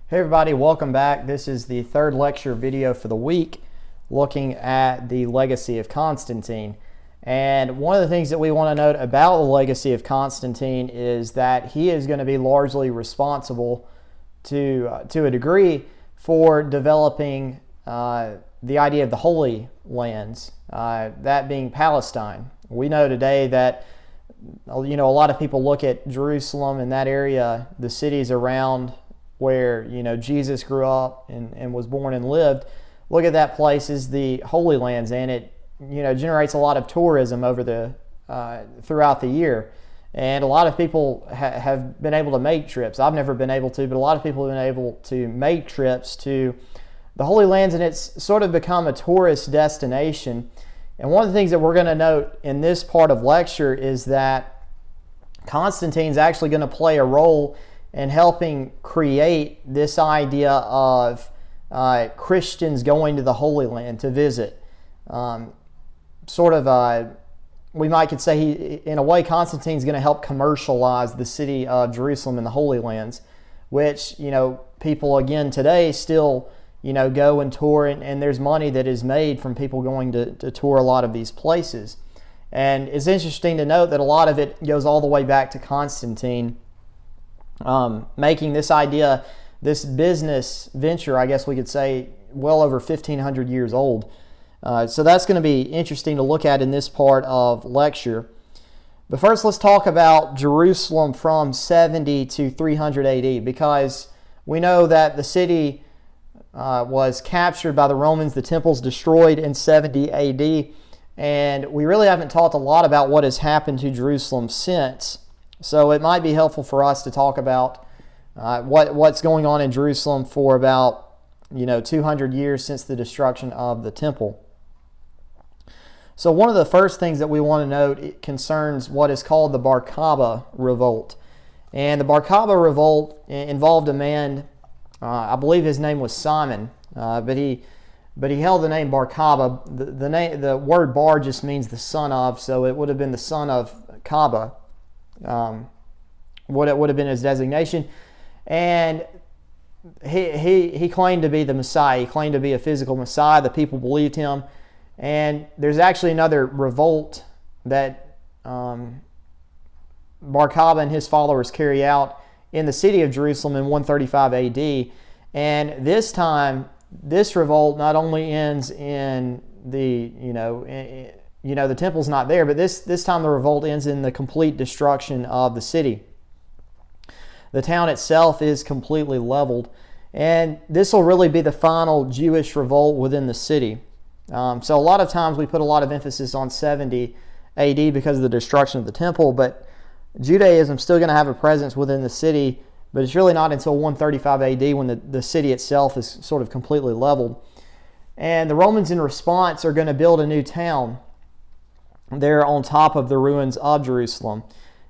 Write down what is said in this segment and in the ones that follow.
Hey everybody, welcome back. This is the third lecture video for the week looking at the legacy of Constantine. And one of the things that we want to note about the legacy of Constantine is that he is going to be largely responsible to a degree for developing the idea of the Holy Lands, that being Palestine. We know today that a lot of people look at Jerusalem and that area, the cities around where Jesus grew up and was born and lived. Look at that place as the Holy Lands, and it generates a lot of tourism over throughout the year. And a lot of people have been able to make trips. I've never been able to, but a lot of people have been able to make trips to the Holy Lands, and it's sort of become a tourist destination. And one of the things that we're going to note in this part of lecture is that Constantine's actually going to play a role in helping create this idea of Christians going to the Holy Land to visit. We might could say in a way, Constantine's going to help commercialize the city of Jerusalem and the Holy Lands, which people again today still go and tour, and there's money that is made from people going to tour a lot of these places. And it's interesting to note that a lot of it goes all the way back to Constantine, making this idea, this business venture, I guess we could say, well over 1,500 years old. So that's going to be interesting to look at in this part of lecture. But first, let's talk about Jerusalem from 70 to 300 AD, because we know that the city was captured by the Romans, the temple's destroyed in 70 AD, and we really haven't talked a lot about what has happened to Jerusalem since. So it might be helpful for us to talk about what's going on in Jerusalem for about 200 years since the destruction of the temple. So one of the first things that we want to note, it concerns what is called the Bar Kokhba revolt. And the Bar Kokhba revolt involved a man, I believe his name was Simon, but he held the name Bar Kokhba. The word bar just means the son of, so it would have been the son of Kaaba. What it would have been his designation. And he claimed to be the Messiah. He claimed to be a physical Messiah. The people believed him. And there's actually another revolt that Bar Kokhba and his followers carry out in the city of Jerusalem in 135 AD. And this time, this revolt not only ends in the the temple's not there, but this time the revolt ends in the complete destruction of the city. The town itself is completely leveled, and this will really be the final Jewish revolt within the city. So a lot of times we put a lot of emphasis on 70 AD because of the destruction of the temple, but Judaism's still going to have a presence within the city, but it's really not until 135 AD when the city itself is sort of completely leveled. And the Romans in response are going to build a new town there on top of the ruins of Jerusalem.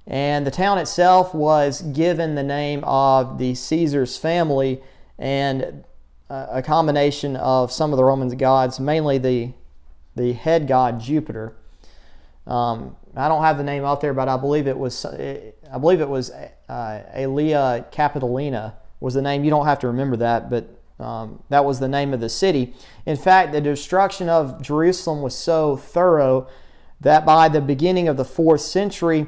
And the town itself was given the name of the Caesar's family and a combination of some of the Roman gods, mainly the head god Jupiter. I don't have the name out there, but I believe it was Aelia Capitolina was the name. You don't have to remember that, but that was the name of the city. In fact, the destruction of Jerusalem was so thorough that by the beginning of the 4th century,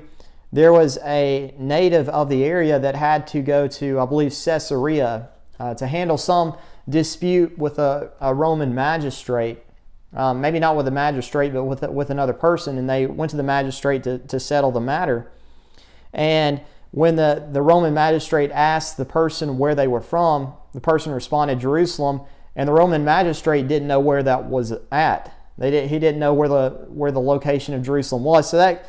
there was a native of the area that had to go to, I believe, Caesarea to handle some dispute with a Roman magistrate. Maybe not with a magistrate, but with another person. And they went to the magistrate to settle the matter. And when the Roman magistrate asked the person where they were from, the person responded Jerusalem, and the Roman magistrate didn't know where that was at. He didn't know where the location of Jerusalem was. So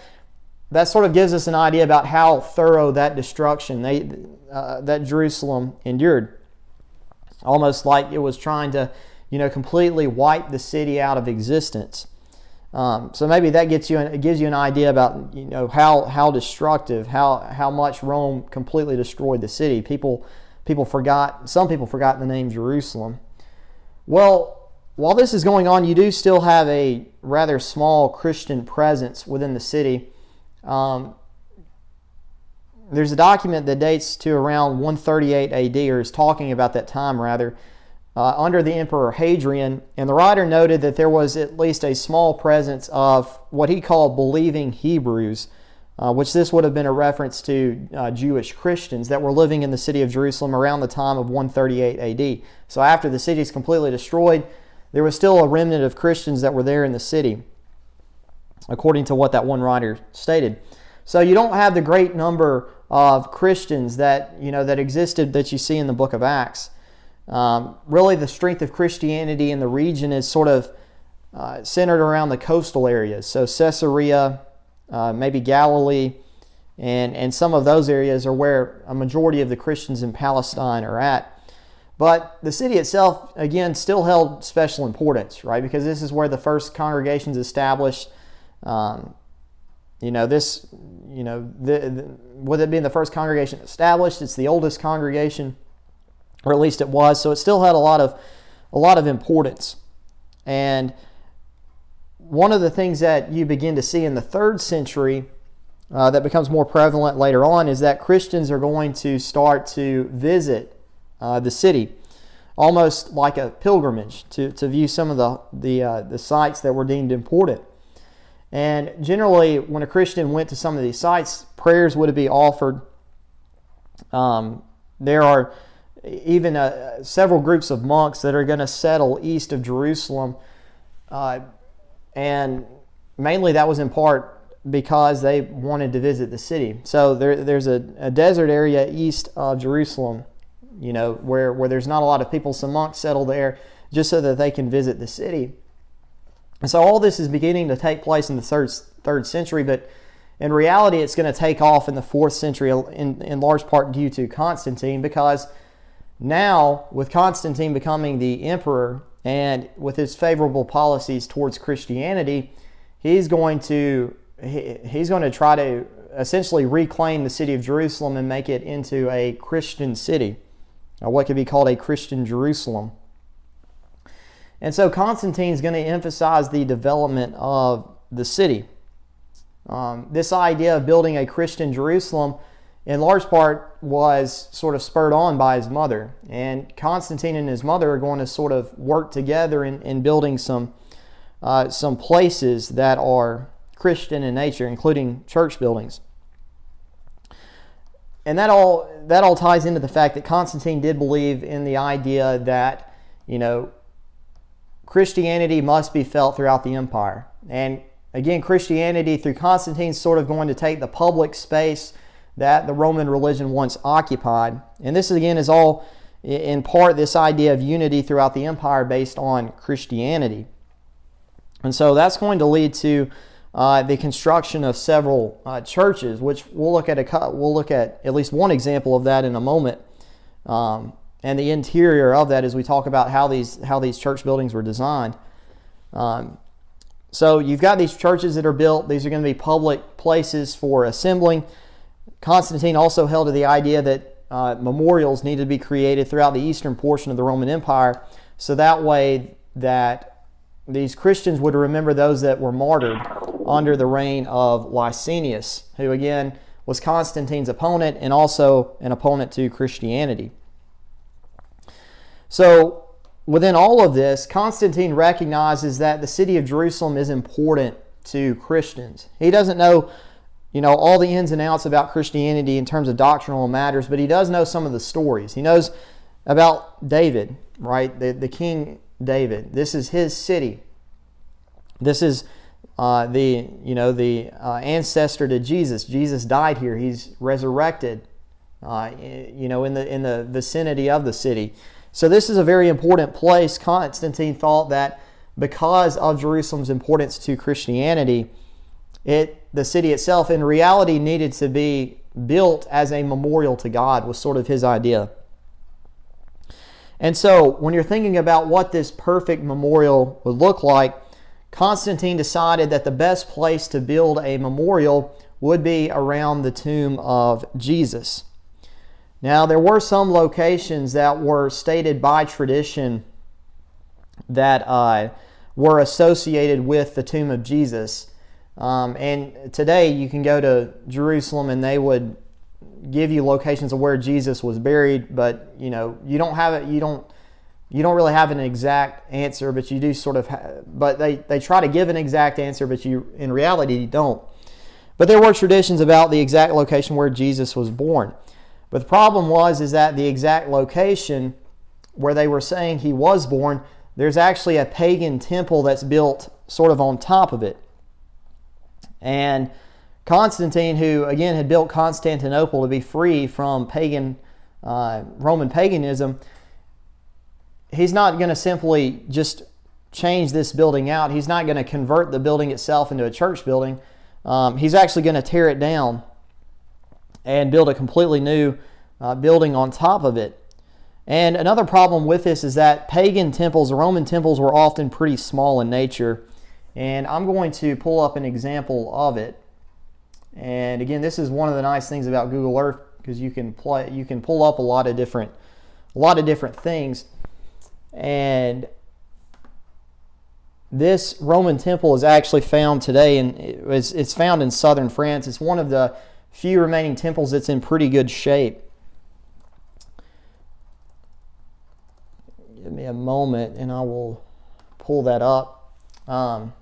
that sort of gives us an idea about how thorough that destruction that Jerusalem endured. Almost like it was trying to, completely wipe the city out of existence. So maybe that gives you an idea about how destructive, how much Rome completely destroyed the city. Some people forgot the name Jerusalem. Well, while this is going on, you do still have a rather small Christian presence within the city. there's a document that dates to around 138 AD, or is talking about that time rather, under the Emperor Hadrian, and the writer noted that there was at least a small presence of what he called believing Hebrews, which this would have been a reference to Jewish Christians that were living in the city of Jerusalem around the time of 138 AD. So after the city is completely destroyed, there was still a remnant of Christians that were there in the city, according to what that one writer stated. So you don't have the great number of Christians that existed that you see in the book of Acts. Really, the strength of Christianity in the region is sort of centered around the coastal areas. So Caesarea, maybe Galilee, and some of those areas are where a majority of the Christians in Palestine are at. But the city itself, again, still held special importance, right? Because this is where the first congregations established. With it being the first congregation established, it's the oldest congregation, or at least it was. So it still had a lot of importance. And one of the things that you begin to see in the 3rd century that becomes more prevalent later on is that Christians are going to start to visit the city, almost like a pilgrimage to view some of the sites that were deemed important. And generally, when a Christian went to some of these sites, prayers would be offered. There are even several groups of monks that are going to settle east of Jerusalem, and mainly that was in part because they wanted to visit the city. So there's a desert area east of Jerusalem, where there's not a lot of people. Some monks settle there just so that they can visit the city. And so all this is beginning to take place in the third century, but in reality it's going to take off in the 4th century in large part due to Constantine, because now with Constantine becoming the emperor and with his favorable policies towards Christianity, he's going to try to essentially reclaim the city of Jerusalem and make it into a Christian city, what could be called a Christian Jerusalem. And so Constantine's going to emphasize the development of the city. This idea of building a Christian Jerusalem, in large part, was sort of spurred on by his mother. And Constantine and his mother are going to sort of work together in building some places that are Christian in nature, including church buildings. And that all ties into the fact that Constantine did believe in the idea that, Christianity must be felt throughout the empire. And again, Christianity through Constantine is sort of going to take the public space that the Roman religion once occupied. And this again is all in part this idea of unity throughout the empire based on Christianity. And so that's going to lead to the construction of several churches, which we'll look at at least one example of that in a moment. And the interior of that as we talk about how these church buildings were designed. So you've got these churches that are built. These are going to be public places for assembling. Constantine also held to the idea that memorials needed to be created throughout the eastern portion of the Roman Empire, so that way that these Christians would remember those that were martyred under the reign of Licinius, who again was Constantine's opponent and also an opponent to Christianity. So within all of this, Constantine recognizes that the city of Jerusalem is important to Christians. He doesn't know, all the ins and outs about Christianity in terms of doctrinal matters, but he does know some of the stories. He knows about David, right? The King David. This is his city. This is the ancestor to Jesus. Jesus died here. He's resurrected, in the vicinity of the city. So this is a very important place. Constantine thought that because of Jerusalem's importance to Christianity, the city itself in reality needed to be built as a memorial to God, was sort of his idea. And so when you're thinking about what this perfect memorial would look like, Constantine decided that the best place to build a memorial would be around the tomb of Jesus. Now, there were some locations that were stated by tradition that were associated with the tomb of Jesus. And today you can go to Jerusalem and they would give you locations of where Jesus was buried, but you don't have it. You don't really have an exact answer, but you do sort of. But they try to give an exact answer, but in reality you don't. But there were traditions about the exact location where Jesus was born. But the problem is that the exact location where they were saying he was born, there's actually a pagan temple that's built sort of on top of it. And Constantine, who again had built Constantinople to be free from Roman paganism, he's not going to simply just change this building out. He's not going to convert the building itself into a church building. He's actually going to tear it down and build a completely new building on top of it. And another problem with this is that pagan temples, Roman temples, were often pretty small in nature. And I'm going to pull up an example of it. And again, this is one of the nice things about Google Earth, because you can pull up a lot of different things. And this Roman temple is actually found today, and it's found in southern France. It's one of the few remaining temples that's in pretty good shape. Give me a moment and I will pull that up. I'm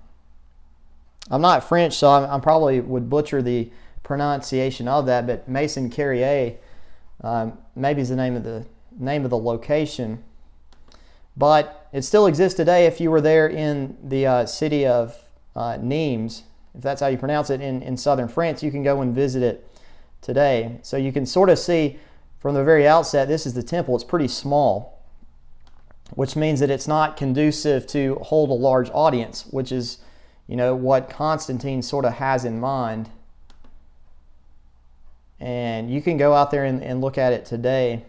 not French, so I probably would butcher the pronunciation of that, but Maison Carrière maybe is the name of the location. But it still exists today. If you were there in the city of Nimes, if that's how you pronounce it, in southern France, you can go and visit it today. So you can sort of see from the very outset, this is the temple. It's pretty small, which means that it's not conducive to hold a large audience, which is, what Constantine sort of has in mind. And you can go out there and look at it today.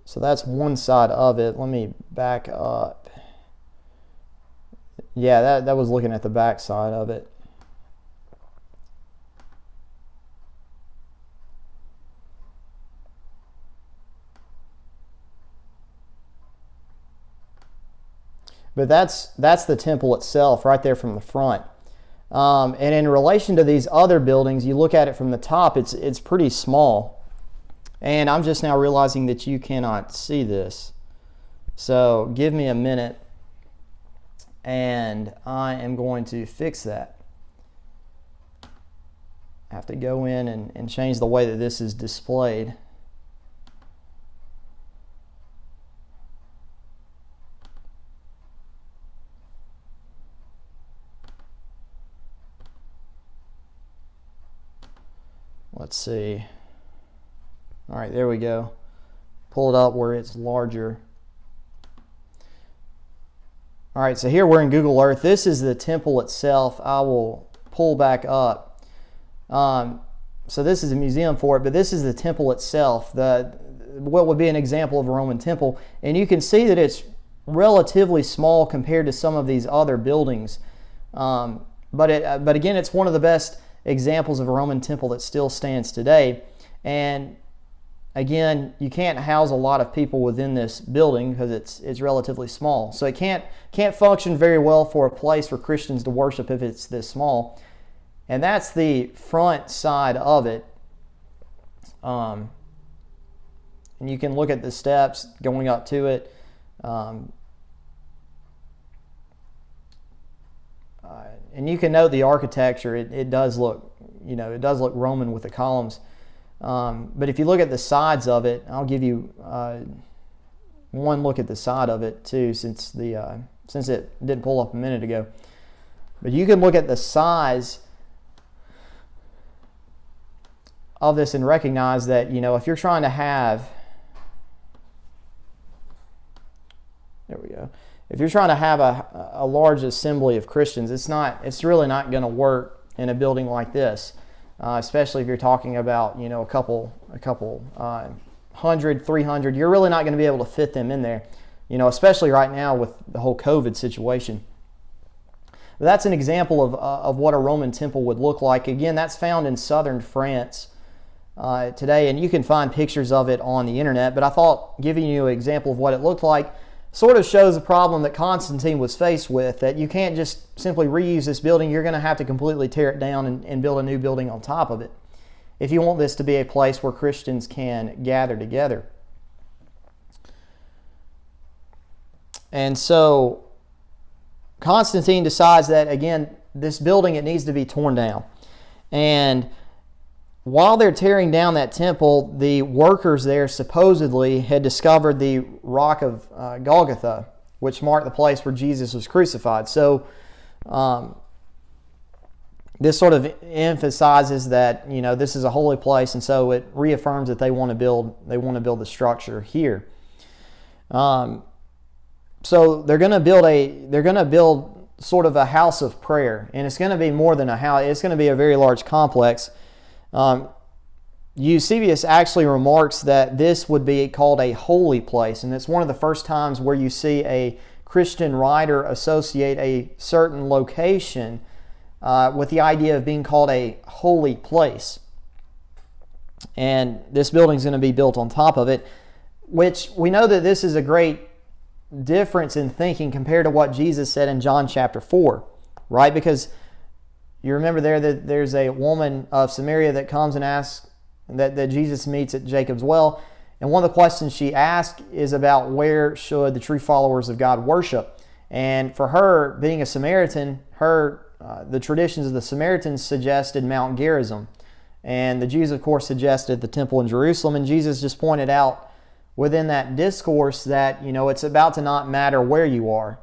So that's one side of it. Let me back up. Yeah, that was looking at the back side of it. But that's the temple itself right there from the front. And in relation to these other buildings, you look at it from the top, it's pretty small. And I'm just now realizing that you cannot see this. So give me a minute and I am going to fix that. I have to go in and change the way that this is displayed. Let's see. All right, there we go. Pull it up where it's larger. All right, so here we're in Google Earth. This is the temple itself. I will pull back up. So this is a museum for it, but this is the temple itself. What would be an example of a Roman temple. And you can see that it's relatively small compared to some of these other buildings. But again, it's one of the best examples of a Roman temple that still stands today. And again, you can't house a lot of people within this building because it's relatively small. So it can't function very well for a place for Christians to worship if it's this small. And that's the front side of it. And you can look at the steps going up to it. And you can note the architecture. It does look, Roman with the columns. But if you look at the sides of it, I'll give you one look at the side of it too, since it didn't pull up a minute ago. But you can look at the size of this and recognize that, if you're trying to have, there we go. If you're trying to have a large assembly of Christians, it's really not going to work in a building like this. Especially if you're talking about, a couple 100, 300, you're really not going to be able to fit them in there, especially right now with the whole COVID situation. But that's an example of what a Roman temple would look like. Again, that's found in southern France today, and you can find pictures of it on the internet, but I thought giving you an example of what it looked like sort of shows the problem that Constantine was faced with, that you can't just simply reuse this building. You're going to have to completely tear it down and build a new building on top of it if you want this to be a place where Christians can gather together. And so Constantine decides that, again, this building, it needs to be torn down. And while they're tearing down that temple, the workers there supposedly had discovered the rock of Golgotha, which marked the place where Jesus was crucified. So this sort of emphasizes that, you know, this is a holy place, and so it reaffirms that they want to build the structure here. So they're going to build sort of a house of prayer, and it's going to be more than a house. It's going to be a very large complex. Eusebius actually remarks that this would be called a holy place, and it's one of the first times where you see a Christian writer associate a certain location with the idea of being called a holy place. And this building is going to be built on top of it, which we know that this is a great difference in thinking compared to what Jesus said in John chapter 4, right? Because you remember there that there's a woman of Samaria that comes and asks, that Jesus meets at Jacob's well. And one of the questions she asked is about where should the true followers of God worship. And for her, being a Samaritan, the traditions of the Samaritans suggested Mount Gerizim. And the Jews, of course, suggested the temple in Jerusalem. And Jesus just pointed out within that discourse that, you know, it's about to not matter where you are,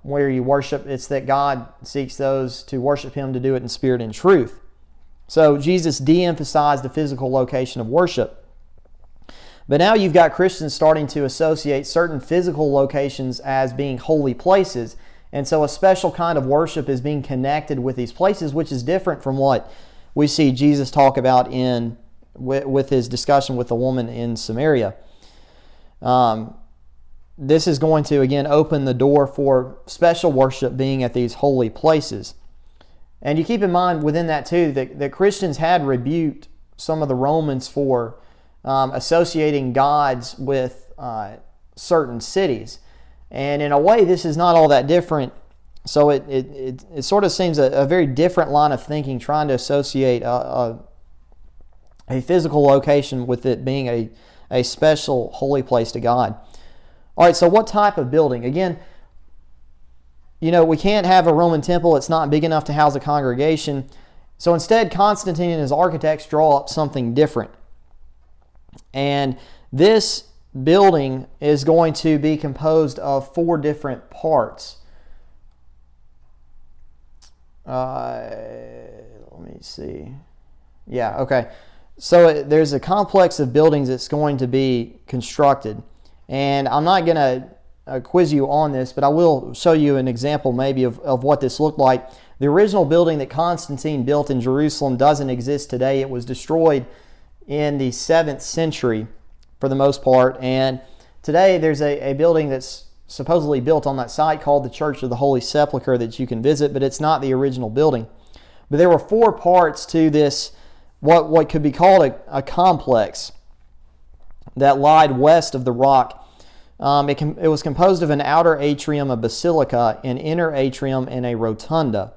where you worship. It's that God seeks those to worship Him to do it in spirit and truth. So Jesus de-emphasized the physical location of worship. But now you've got Christians starting to associate certain physical locations as being holy places. And so a special kind of worship is being connected with these places, which is different from what we see Jesus talk about with his discussion with the woman in Samaria. This is going to, again, open the door for special worship being at these holy places. And you keep in mind within that too that Christians had rebuked some of the Romans for associating gods with certain cities. And in a way, this is not all that different. So it sort of seems a very different line of thinking, trying to associate a physical location with it being a special holy place to God. All right, so what type of building? Again, you know, we can't have a Roman temple. It's not big enough to house a congregation. So instead, Constantine and his architects draw up something different. And this building is going to be composed of 4 different parts. Let me see. Yeah, okay. So there's a complex of buildings that's going to be constructed. And I'm not going to quiz you on this, but I will show you an example maybe of what this looked like. The original building that Constantine built in Jerusalem doesn't exist today. It was destroyed in the 7th century for the most part. And today there's a building that's supposedly built on that site called the Church of the Holy Sepulchre that you can visit, but it's not the original building. But there were 4 parts to this, what could be called a complex that lied west of the rock. It was composed of an outer atrium, a basilica, an inner atrium, and a rotunda.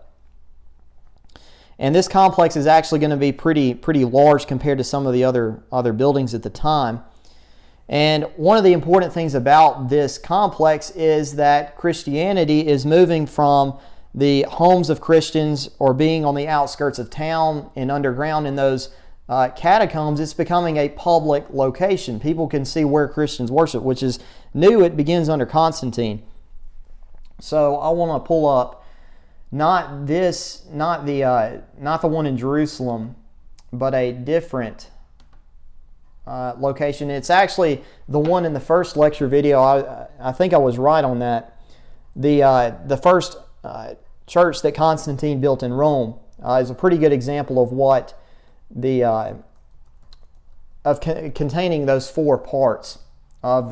And this complex is actually going to be pretty large compared to some of the other buildings at the time. And one of the important things about this complex is that Christianity is moving from the homes of Christians or being on the outskirts of town and underground in those catacombs. It's becoming a public location. People can see where Christians worship, which is new. It begins under Constantine. So I want to pull up not the one in Jerusalem, but a different location. It's actually the one in the first lecture video. I think I was right on that. The first church that Constantine built in Rome is a pretty good example of what containing those 4 parts of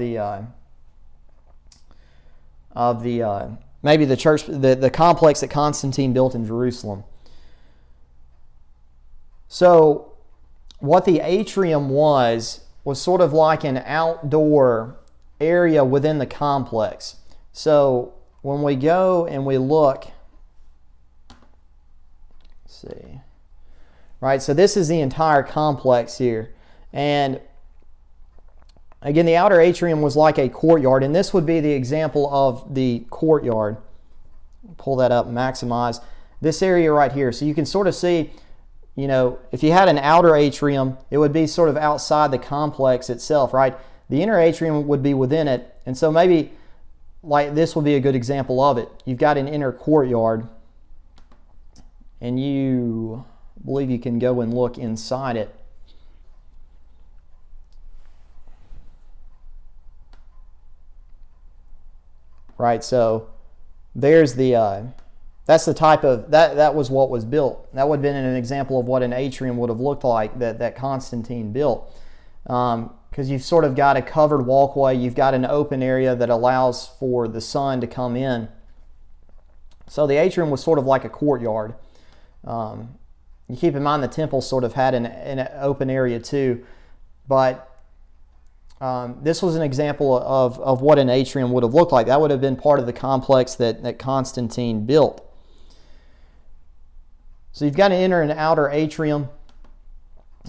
maybe the church, the complex that Constantine built in Jerusalem. So what the atrium was sort of like an outdoor area within the complex. So when we go and we look, let's see, right, so this is the entire complex here. And again, the outer atrium was like a courtyard, and this would be the example of the courtyard. Pull that up, maximize this area right here. So you can sort of see, you know, if you had an outer atrium, it would be sort of outside the complex itself, right? The inner atrium would be within it. And so maybe like this would be a good example of it. You've got an inner courtyard, and you believe you can go and look inside it. Right, so there's the that's the type of that was what was built. That would have been an example of what an atrium would have looked like that Constantine built. Because you've sort of got a covered walkway, you've got an open area that allows for the sun to come in. So the atrium was sort of like a courtyard. You keep in mind the temple sort of had an open area too, but this was an example of what an atrium would have looked like. That would have been part of the complex that Constantine built. So you've got an inner and outer atrium.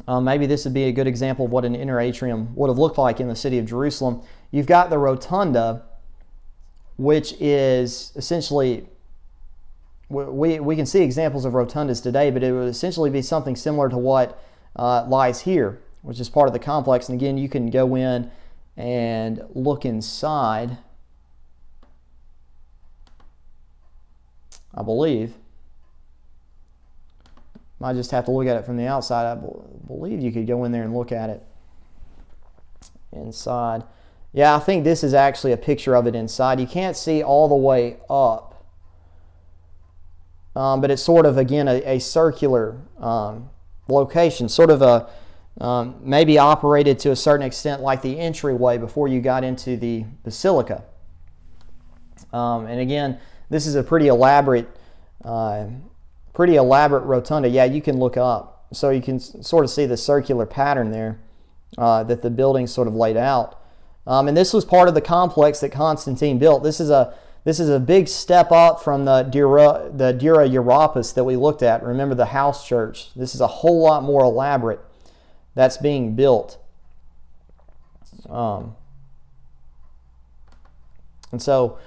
Maybe this would be a good example of what an inner atrium would have looked like in the city of Jerusalem. You've got the rotunda, which is essentially, we can see examples of rotundas today, but it would essentially be something similar to what lies here, which is part of the complex. And again, you can go in and look inside, I believe. Might just have to look at it from the outside. I believe you could go in there and look at it inside. Yeah, I think this is actually a picture of it inside. You can't see all the way up, but it's sort of, again, a circular location, sort of a maybe operated to a certain extent like the entryway before you got into the basilica. And again, this is a pretty elaborate rotunda. Yeah, you can look up. So you can sort of see the circular pattern there that the building sort of laid out. And this was part of the complex that Constantine built. This is a big step up from the Dura Europos that we looked at. Remember the house church. This is a whole lot more elaborate that's being built. And so,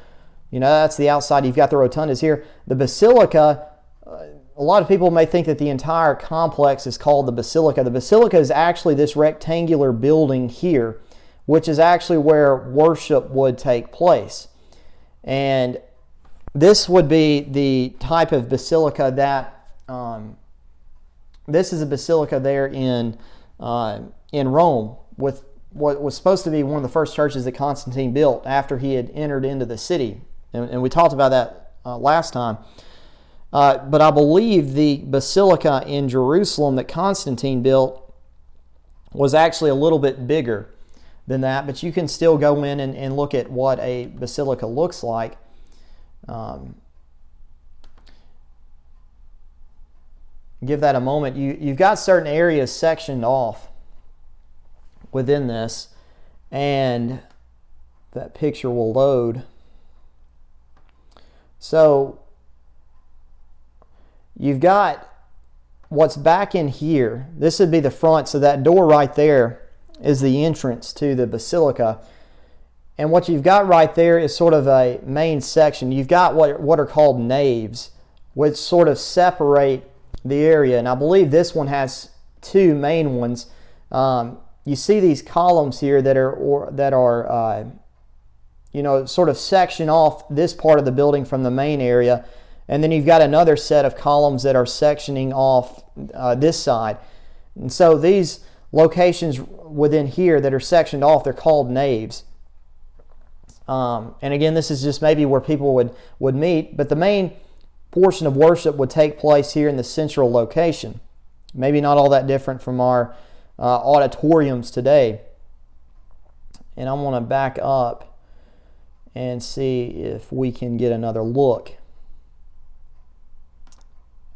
you know, that's the outside. You've got the rotundas here. The basilica, a lot of people may think that the entire complex is called the basilica. The basilica is actually this rectangular building here, which is actually where worship would take place. And this would be the type of basilica that, this is a basilica there in Rome, with what was supposed to be one of the first churches that Constantine built after he had entered into the city. And we talked about that last time. But I believe the basilica in Jerusalem that Constantine built was actually a little bit bigger than that, but you can still go in and look at what a basilica looks like. Give that a moment. You've got certain areas sectioned off within this, and that picture will load. So you've got what's back in here. This would be the front, so that door right there is the entrance to the basilica. And what you've got right there is sort of a main section. You've got what are called naves, which sort of separate the area. And I believe this one has two main ones. You see these columns here that are you know, sort of section off this part of the building from the main area. And then you've got another set of columns that are sectioning off this side. And so these locations within here that are sectioned off, they're called naves. And again, this is just maybe where people would meet, but the main portion of worship would take place here in the central location. Maybe not all that different from our auditoriums today. And I want to back up and see if we can get another look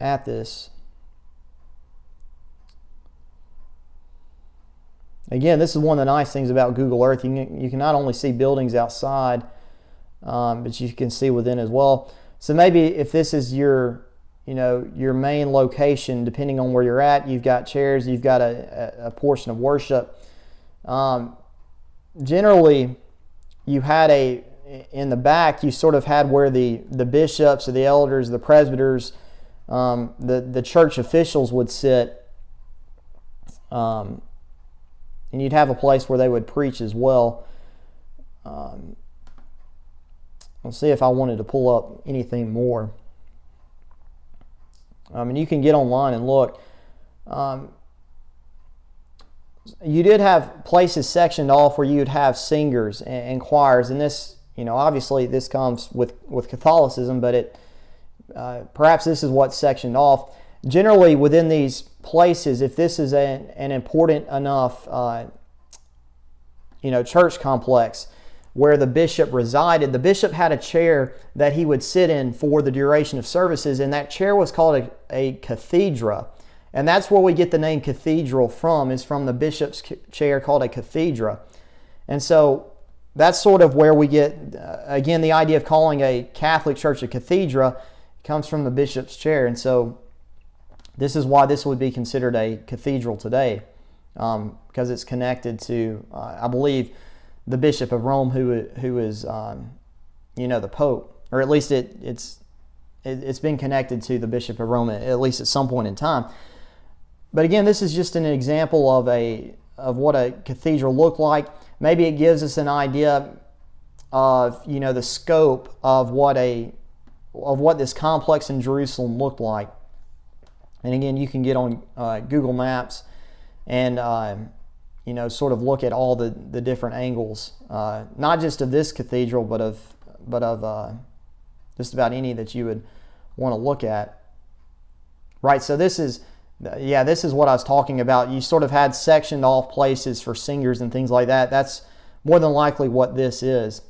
at this. Again, this is one of the nice things about Google Earth. You can not only see buildings outside, but you can see within as well. So maybe if this is your main location, depending on where you're at, you've got chairs, you've got a portion of worship. Generally, you had in the back, you sort of had where the bishops or the elders, the presbyters, the church officials would sit. And you'd have a place where they would preach as well. Let's see if I wanted to pull up anything more. And you can get online and look. You did have places sectioned off where you would have singers and choirs, and this, obviously this comes with Catholicism, but perhaps this is what's sectioned off. Generally, within these places, if this is an important enough, church complex where the bishop resided, the bishop had a chair that he would sit in for the duration of services, and that chair was called a cathedra. And that's where we get the name cathedral from, is from the bishop's chair called a cathedra. And so that's sort of where we get, again, the idea of calling a Catholic church a cathedra comes from the bishop's chair. And so this is why this would be considered a cathedral today, because it's connected to, I believe, the Bishop of Rome, who is, the Pope, or at least it's been connected to the Bishop of Rome at least at some point in time. But again, this is just an example of what a cathedral looked like. Maybe it gives us an idea of the scope of what this complex in Jerusalem looked like. And again, you can get on Google Maps and sort of look at all the different angles, not just of this cathedral, but of just about any that you would want to look at. Right. So this is what I was talking about. You sort of had sectioned off places for singers and things like that. That's more than likely what this is.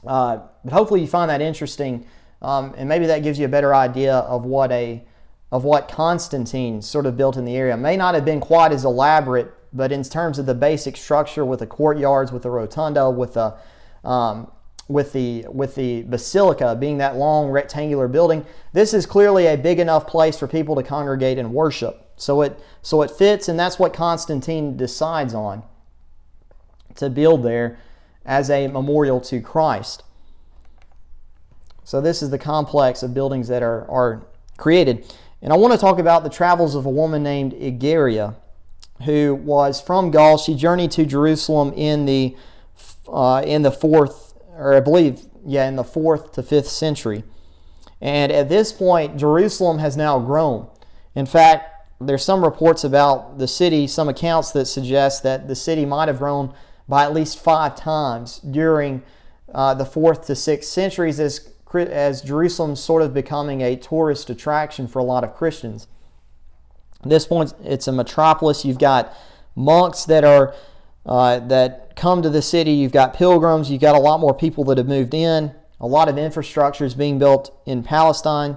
But hopefully you find that interesting, and maybe that gives you a better idea of what Constantine sort of built in the area. It may not have been quite as elaborate, but in terms of the basic structure, with the courtyards, with the rotunda, with the basilica being that long rectangular building, this is clearly a big enough place for people to congregate and worship. So it fits, and that's what Constantine decides on, to build there as a memorial to Christ. So this is the complex of buildings that are created. And I want to talk about the travels of a woman named Egeria, who was from Gaul. She journeyed to Jerusalem in the 4th, or I believe, in the 4th to 5th century. And at this point, Jerusalem has now grown. In fact, there's some reports about the city, some accounts that suggest that the city might have grown by at least 5 times during the 4th to 6th centuries, as Jerusalem's sort of becoming a tourist attraction for a lot of Christians. At this point, it's a metropolis. You've got monks that come to the city. You've got pilgrims. You've got a lot more people that have moved in. A lot of infrastructure is being built in Palestine.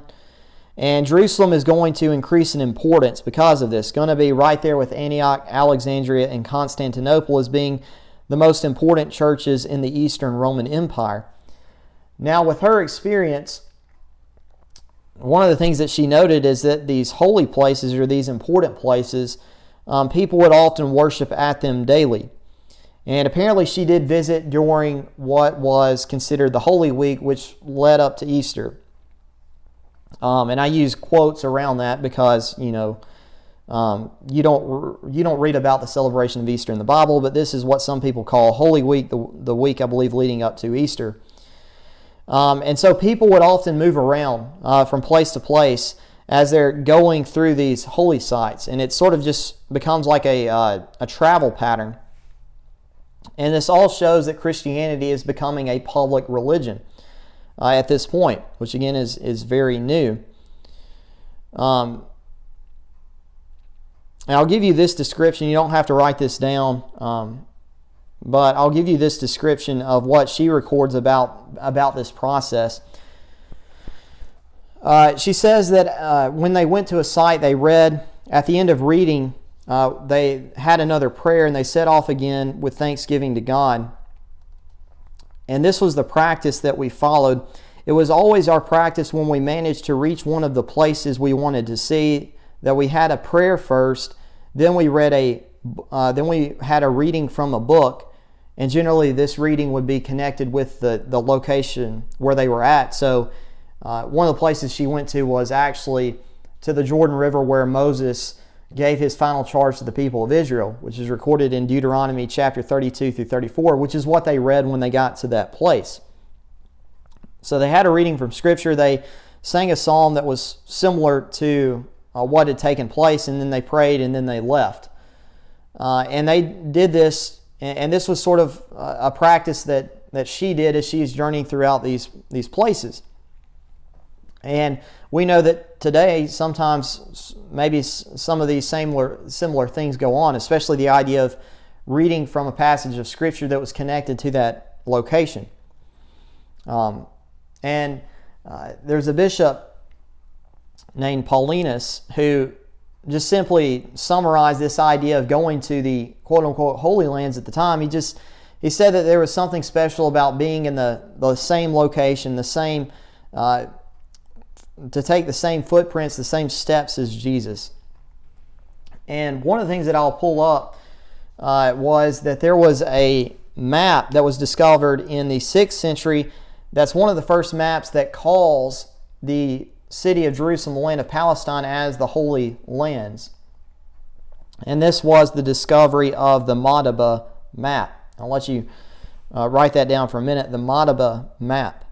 And Jerusalem is going to increase in importance because of this. It's going to be right there with Antioch, Alexandria, and Constantinople as being the most important churches in the Eastern Roman Empire. Now, with her experience, one of the things that she noted is that these holy places, or these important places, people would often worship at them daily. And apparently she did visit during what was considered the Holy Week, which led up to Easter. And I use quotes around that because, you don't read about the celebration of Easter in the Bible, but this is what some people call Holy Week, the week, I believe, leading up to Easter. And so people would often move around from place to place as they're going through these holy sites. And it sort of just becomes like a travel pattern. And this all shows that Christianity is becoming a public religion at this point, which again is very new. And I'll give you this description. You don't have to write this down. But I'll give you this description of what she records about this process. She says that when they went to a site, they read, at the end of reading they had another prayer and they set off again with thanksgiving to God. And this was the practice that we followed. It was always our practice when we managed to reach one of the places we wanted to see that we had a prayer first, then we had a reading from a book, and generally this reading would be connected with the location where they were at. So one of the places she went to was actually to the Jordan River where Moses gave his final charge to the people of Israel, which is recorded in Deuteronomy chapter 32 through 34, which is what they read when they got to that place. So they had a reading from Scripture. They sang a psalm that was similar to what had taken place, and then they prayed, and then they left. And they did this, and this was sort of a practice that she did as she's journeying throughout these places. And we know that today sometimes maybe some of these similar things go on, especially the idea of reading from a passage of Scripture that was connected to that location. There's a bishop named Paulinus who just simply summarized this idea of going to the quote-unquote Holy Lands at the time. He said that there was something special about being in the same location, the same to take the same footprints, the same steps as Jesus. And one of the things that I'll pull up was that there was a map that was discovered in the 6th century. That's one of the first maps that calls the city of Jerusalem, the land of Palestine, as the Holy Lands. And this was the discovery of the Madaba map. I'll let you write that down for a minute, the Madaba map.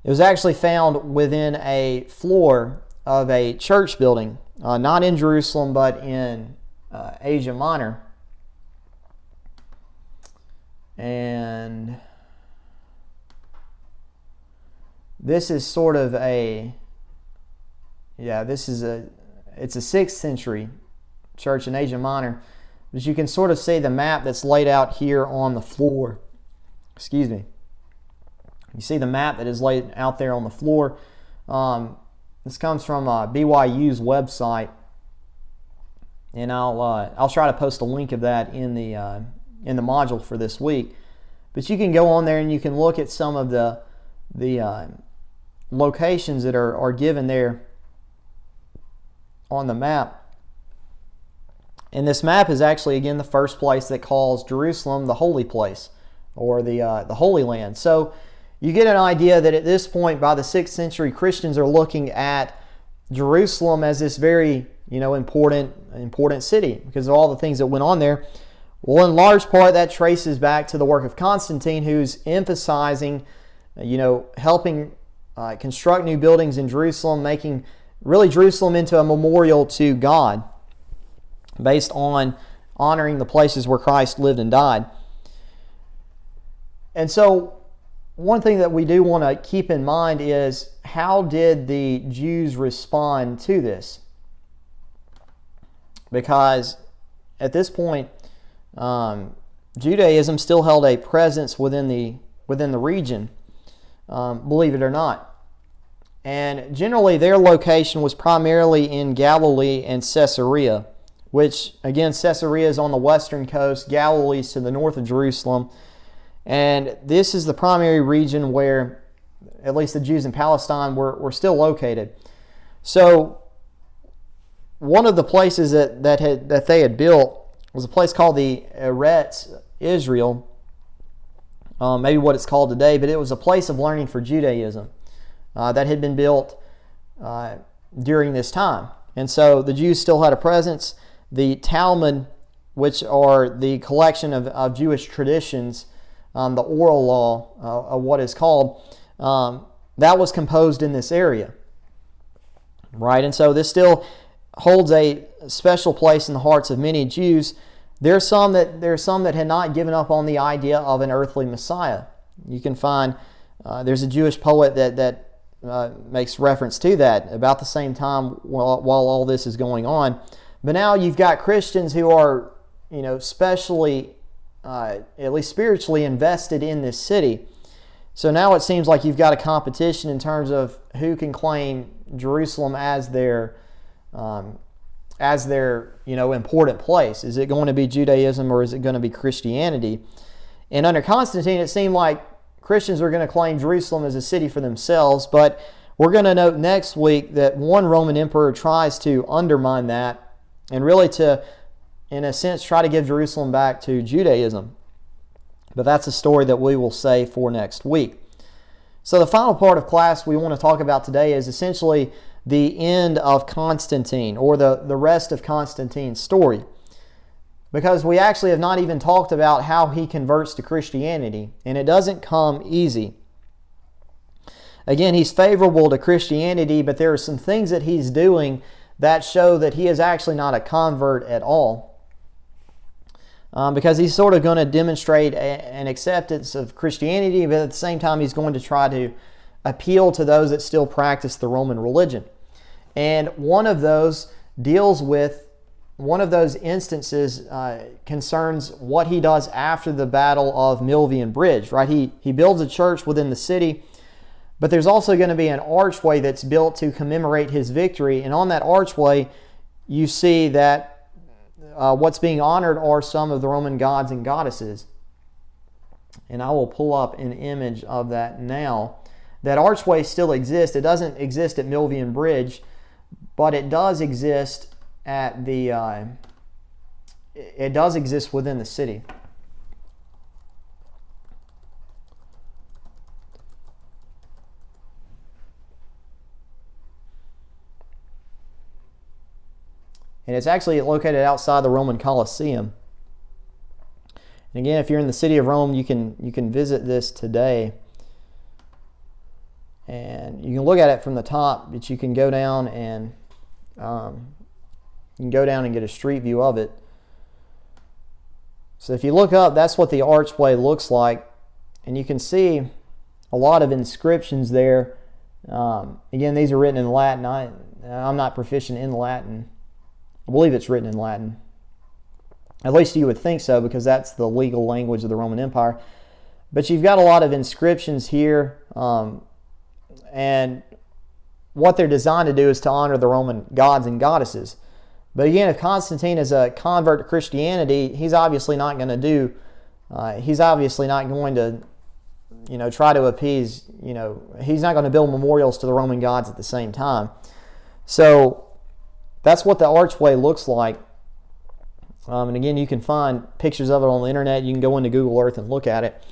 It was actually found within a floor of a church building, not in Jerusalem, but in Asia Minor. And this is sort of it's a 6th century church in Asia Minor. But you can sort of see the map that's laid out here on the floor. Excuse me. You see the map that is laid out there on the floor. This comes from BYU's website, and I'll try to post a link of that in the module for this week. But you can go on there and you can look at some of the locations that are given there on the map. And this map is actually, again, the first place that calls Jerusalem the holy place, or the Holy Land. So you get an idea that at this point, by the 6th century, Christians are looking at Jerusalem as this very, important city because of all the things that went on there. Well, in large part, that traces back to the work of Constantine, who's emphasizing, helping construct new buildings in Jerusalem, making really Jerusalem into a memorial to God based on honoring the places where Christ lived and died. And so one thing that we do want to keep in mind is, how did the Jews respond to this? Because at this point, Judaism still held a presence within the region, believe it or not. And generally their location was primarily in Galilee and Caesarea, which, again, Caesarea is on the western coast, Galilee is to the north of Jerusalem. And this is the primary region where at least the Jews in Palestine were still located. So one of the places that they had built was a place called the Eretz Israel, maybe what it's called today, but it was a place of learning for Judaism that had been built during this time. And so the Jews still had a presence. The Talmud, which are the collection of Jewish traditions, the oral law of what is called, that was composed in this area, right? And so this still holds a special place in the hearts of many Jews. There are some that had not given up on the idea of an earthly Messiah. You can find there's a Jewish poet that makes reference to that about the same time while all this is going on. But now you've got Christians who are, especially at least spiritually invested in this city. So now it seems like you've got a competition in terms of who can claim Jerusalem as their as their, important place. Is it going to be Judaism or is it going to be Christianity? And under Constantine, it seemed like Christians were going to claim Jerusalem as a city for themselves, but we're going to note next week that one Roman emperor tries to undermine that and really to, in a sense, try to give Jerusalem back to Judaism. But that's a story that we will save for next week. So the final part of class we want to talk about today is essentially the end of Constantine, or the rest of Constantine's story. Because we actually have not even talked about how he converts to Christianity, and it doesn't come easy. Again, he's favorable to Christianity, but there are some things that he's doing that show that he is actually not a convert at all. Because he's sort of going to demonstrate an acceptance of Christianity, but at the same time he's going to try to appeal to those that still practice the Roman religion. And one of those instances concerns what he does after the Battle of Milvian Bridge, right? He builds a church within the city, but there's also going to be an archway that's built to commemorate his victory. And on that archway, you see that what's being honored are some of the Roman gods and goddesses. And I will pull up an image of that now. That archway still exists. It doesn't exist at Milvian Bridge, but it does exist at the. It does exist within the city. And it's actually located outside the Roman Colosseum. And again, if you're in the city of Rome, you can visit this today. And you can look at it from the top, but you can go down and get a street view of it. So if you look up, that's what the archway looks like, and you can see a lot of inscriptions there. Again, these are written in Latin. I'm not proficient in Latin. I believe it's written in Latin. At least you would think so, because that's the legal language of the Roman Empire. But you've got a lot of inscriptions here. And what they're designed to do is to honor the Roman gods and goddesses. But again, if Constantine is a convert to Christianity, he's obviously not going to try to appease, he's not going to build memorials to the Roman gods at the same time. So that's what the archway looks like. And again, you can find pictures of it on the internet. You can go into Google Earth and look at it.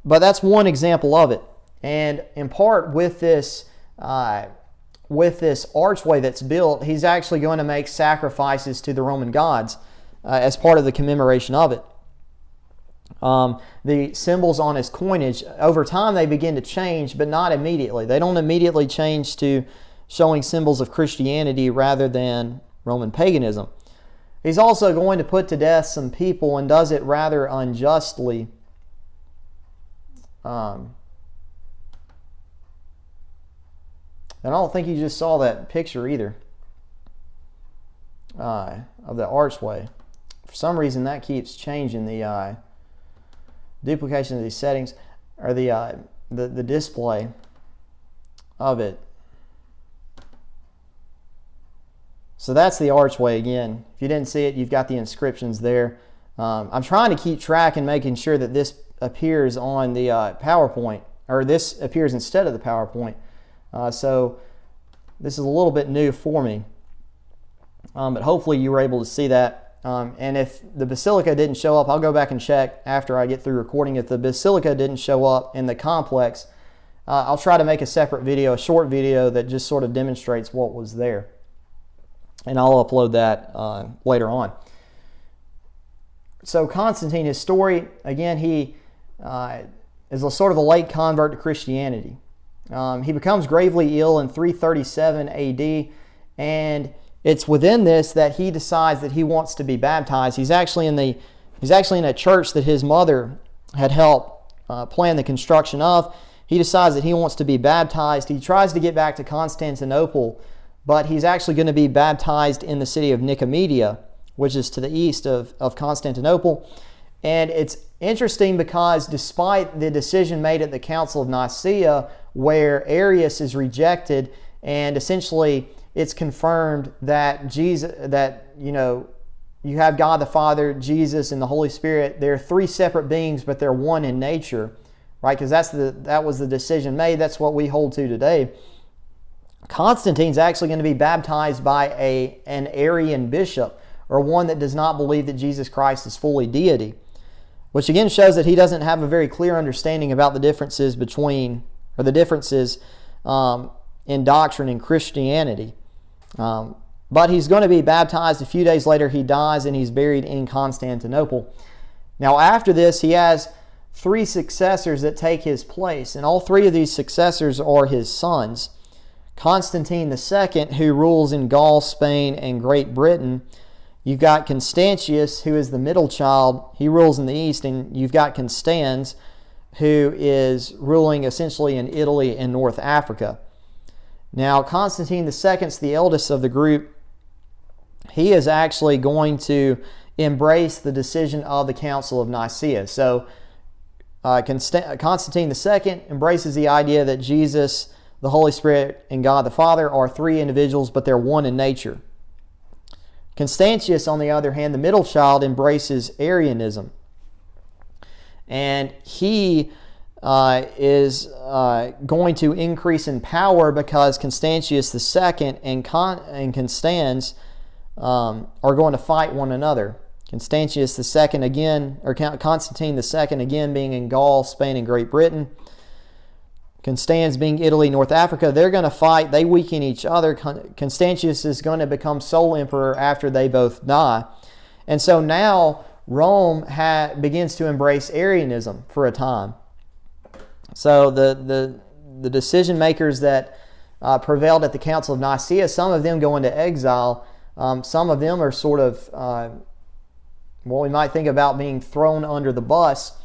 But that's one example of it. And in part with this archway that's built, he's actually going to make sacrifices to the Roman gods as part of the commemoration of it. The symbols on his coinage, over time they begin to change, but not immediately. They don't immediately change to showing symbols of Christianity rather than Roman paganism. He's also going to put to death some people, and does it rather unjustly. And I don't think you just saw that picture either of the archway. For some reason, that keeps changing. The duplication of these settings, or the display of it. So that's the archway again. If you didn't see it, you've got the inscriptions there. I'm trying to keep track and making sure that this appears on the PowerPoint, or this appears instead of the PowerPoint. So this is a little bit new for me, but hopefully you were able to see that. And if the basilica didn't show up, I'll go back and check after I get through recording. If the basilica didn't show up in the complex, I'll try to make a separate video, a short video that just sort of demonstrates what was there. And I'll upload that later on. So Constantine, his story, again, he is a sort of a late convert to Christianity. He becomes gravely ill in 337 AD, and it's within this that he decides that he wants to be baptized. He's actually in a church that his mother had helped plan the construction of. He decides that he wants to be baptized. He tries to get back to Constantinople, but he's actually going to be baptized in the city of Nicomedia, which is to the east of Constantinople. And it's interesting because despite the decision made at the Council of Nicaea, where Arius is rejected and essentially it's confirmed that you have God the Father, Jesus, and the Holy Spirit. They're three separate beings, but they're one in nature, right? Because that was the decision made. That's what we hold to today. Constantine's actually going to be baptized by an Arian bishop, or one that does not believe that Jesus Christ is fully deity, which again shows that he doesn't have a very clear understanding about the differences in doctrine in Christianity. But he's going to be baptized. A few days later, he dies, and he's buried in Constantinople. Now, after this, he has three successors that take his place, and all three of these successors are his sons. Constantine II, who rules in Gaul, Spain, and Great Britain. You've got Constantius, who is the middle child. He rules in the east. And you've got Constans, who is ruling essentially in Italy and North Africa. Now, Constantine II is the eldest of the group. He is actually going to embrace the decision of the Council of Nicaea. So, Constantine II embraces the idea that Jesus, the Holy Spirit, and God the Father are three individuals, but they're one in nature. Constantius, on the other hand, the middle child, embraces Arianism. And he is going to increase in power because Constantius II and Constans are going to fight one another. Constantius II again, or Constantine II again, being in Gaul, Spain, and Great Britain. Constans being Italy, North Africa. They're going to fight. They weaken each other. Constantius is going to become sole emperor after they both die. And so now Rome begins to embrace Arianism for a time. So the decision makers that prevailed at the Council of Nicaea, some of them go into exile. Some of them are sort of, we might think about being thrown under the bus.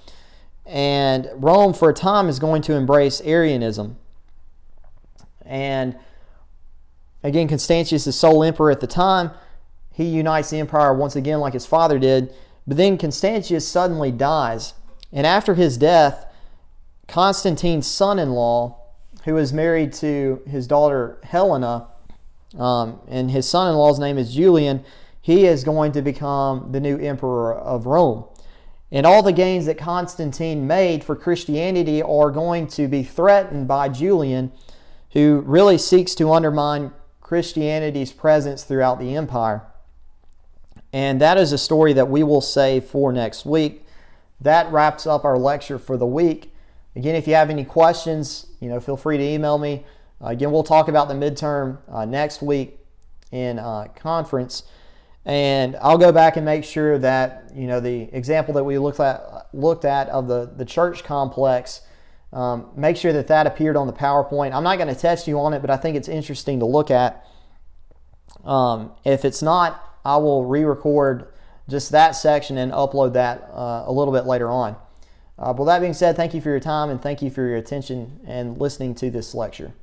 And Rome, for a time, is going to embrace Arianism. And again, Constantius is sole emperor at the time. He unites the empire once again like his father did. But then Constantius suddenly dies. And after his death, Constantine's son-in-law, who is married to his daughter Helena, and his son-in-law's name is Julian, he is going to become the new emperor of Rome. And all the gains that Constantine made for Christianity are going to be threatened by Julian, who really seeks to undermine Christianity's presence throughout the empire. And that is a story that we will save for next week. That wraps up our lecture for the week. Again, if you have any questions, feel free to email me. Again, we'll talk about the midterm next week in conference. And I'll go back and make sure that, the example that we looked at of the church complex, make sure that appeared on the PowerPoint. I'm not going to test you on it, but I think it's interesting to look at. If it's not, I will re-record just that section and upload that a little bit later on. But with that being said, thank you for your time and thank you for your attention and listening to this lecture.